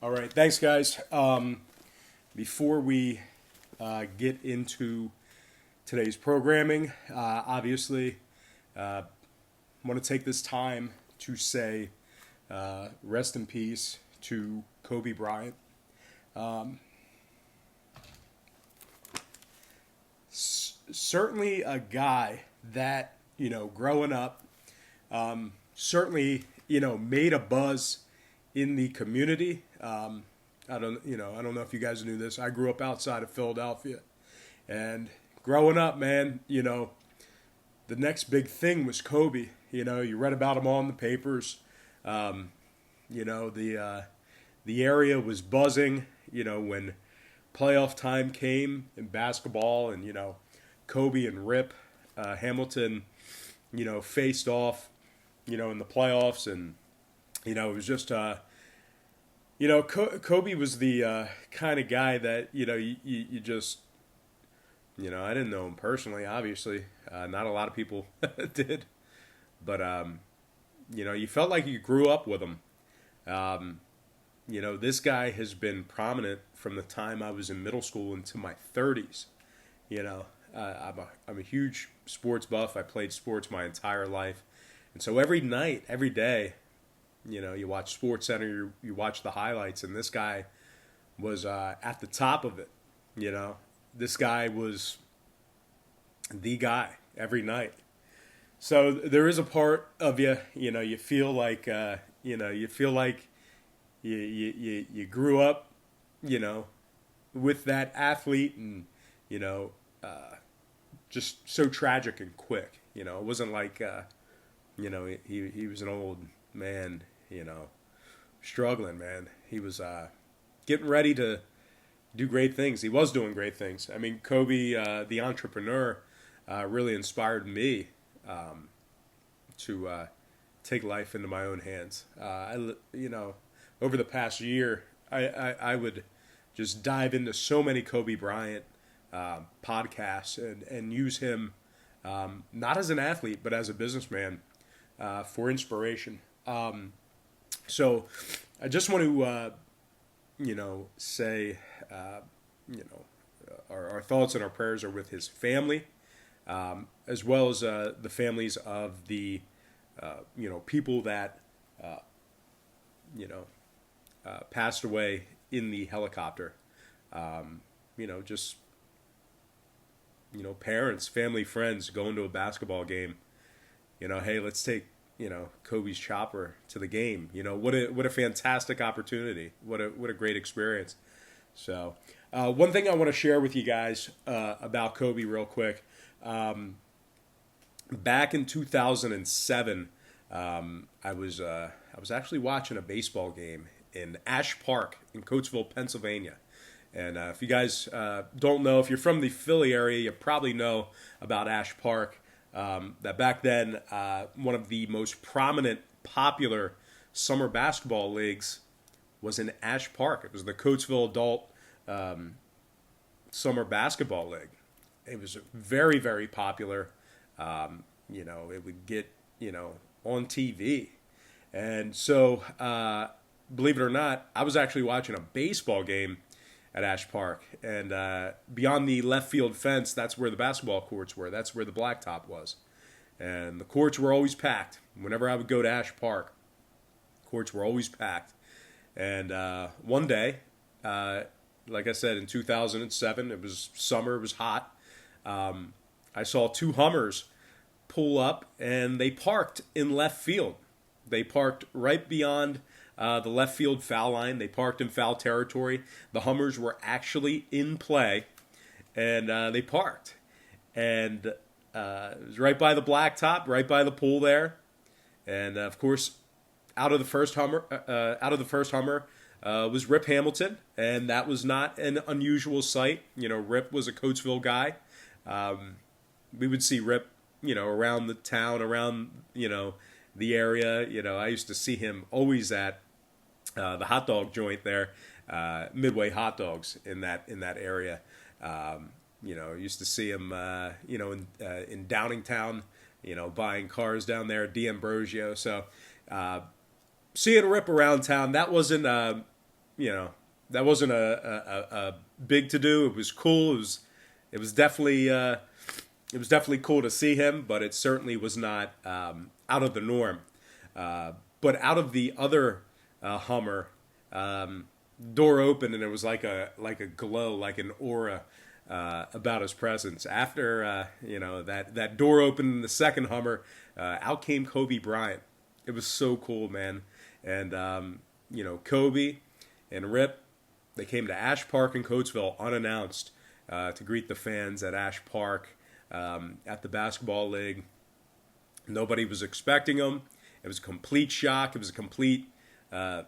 All right, thanks, guys. Before we get into today's programming, obviously, want to take this time to say rest in peace to Kobe Bryant. Certainly a guy that, growing up, certainly, made a buzz in the community. I don't know if you guys knew this. I grew up outside of Philadelphia, and growing up, man, the next big thing was Kobe. You read about him all in the papers. The area was buzzing. When playoff time came in basketball, and Kobe and Rip Hamilton, faced off, in the playoffs, and it was just. Kobe was the kind of guy that you just I didn't know him personally, obviously. Not a lot of people did, but you felt like you grew up with him. This guy has been prominent from the time I was in middle school into my 30s. I'm a huge sports buff. I played sports my entire life, and so every night, every day. You watch Sports Center, you watch the highlights, and this guy was at the top of it. This guy was the guy every night. So there is a part of you, you feel like, you grew up, with that athlete, and just so tragic and quick. It wasn't like, he was an old man, struggling, man. He was getting ready to do great things. He was doing great things. I mean, Kobe, the entrepreneur, really inspired me to take life into my own hands. Over the past year, I would just dive into so many Kobe Bryant podcasts and use him not as an athlete, but as a businessman for inspiration. So I just want to, say, our thoughts and our prayers are with his family, as well as the families of the, people that, passed away in the helicopter. Parents, family, friends going to a basketball game. Hey, let's take Kobe's chopper to the game. What a fantastic opportunity. What a great experience. So, one thing I want to share with you guys about Kobe real quick. Back in 2007, I was actually watching a baseball game in Ash Park in Coatesville, Pennsylvania. And if you guys don't know, if you're from the Philly area, you probably know about Ash Park. That back then, one of the most prominent, popular summer basketball leagues was in Ash Park. It was the Coatesville Adult Summer Basketball League. It was very, very popular. It would get, on TV. And so, believe it or not, I was actually watching a baseball game at Ash Park, and beyond the left field fence, that's where the basketball courts were. That's where the blacktop was, and the courts were always packed. Whenever I would go to Ash Park, courts were always packed. And one day, like I said, in 2007, it was summer, it was hot. I saw two Hummers pull up, and they parked in left field. They parked right beyond the left field foul line. They parked in foul territory. The Hummers were actually in play, and they parked. And it was right by the blacktop, right by the pool there. And of course, out of the first Hummer was Rip Hamilton, and that was not an unusual sight. Rip was a Coatesville guy. We would see Rip, around the town, around the area. I used to see him always at the hot dog joint there, Midway Hot Dogs in that area. Used to see him, in Downingtown, buying cars down there at D'Ambrosio. So seeing Rip around town, that wasn't, that wasn't a big to do. It was cool. It was definitely cool to see him, but it certainly was not out of the norm. But out of the other Hummer, door opened and it was like a glow, like an aura about his presence. After that door opened in the second Hummer, out came Kobe Bryant. It was so cool, man. And Kobe and Rip, they came to Ash Park in Coatesville unannounced to greet the fans at Ash Park at the basketball league. Nobody was expecting them. It was a complete shock. It was a complete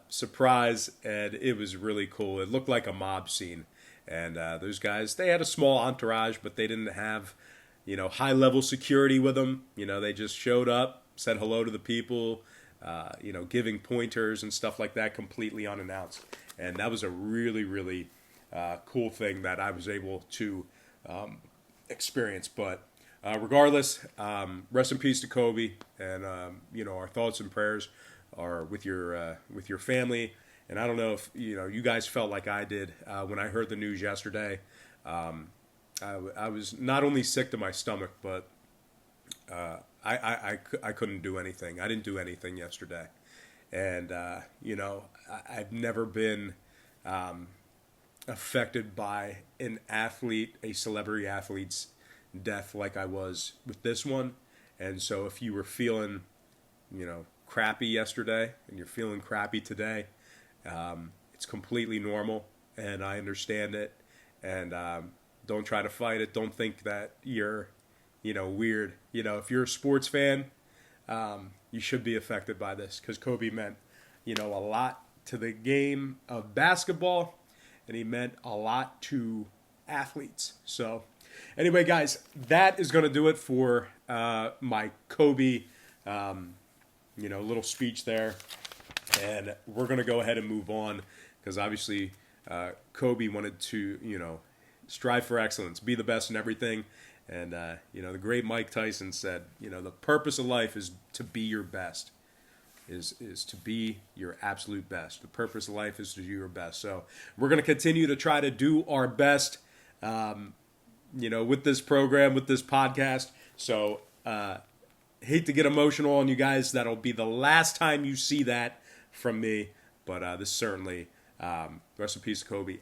surprise, and it was really cool. It looked like a mob scene. And those guys, they had a small entourage, but they didn't have, high-level security with them. They just showed up, said hello to the people, giving pointers and stuff like that completely unannounced. And that was a really, really cool thing that I was able to experience. But regardless, rest in peace to Kobe, and our thoughts and prayers are with your family. And I don't know if you guys felt like I did when I heard the news yesterday. I was not only sick to my stomach, but I couldn't do anything. I didn't do anything yesterday, and I've never been affected by an athlete, a celebrity athlete's death like I was with this one. And so if you were feeling, crappy yesterday and you're feeling crappy today, it's completely normal, and I understand it. And don't try to fight it. Don't think that you're, weird. If you're a sports fan, you should be affected by this, because Kobe meant, a lot to the game of basketball, and he meant a lot to athletes. So anyway, guys, that is going to do it for my Kobe, little speech there. And we're going to go ahead and move on, because obviously Kobe wanted to, strive for excellence, be the best in everything. And, the great Mike Tyson said, the purpose of life is to be your best, is to be your absolute best. The purpose of life is to do your best. So we're going to continue to try to do our best, with this program, with this podcast. So hate to get emotional on you guys. That'll be the last time you see that from me. But this certainly, rest in peace, Kobe.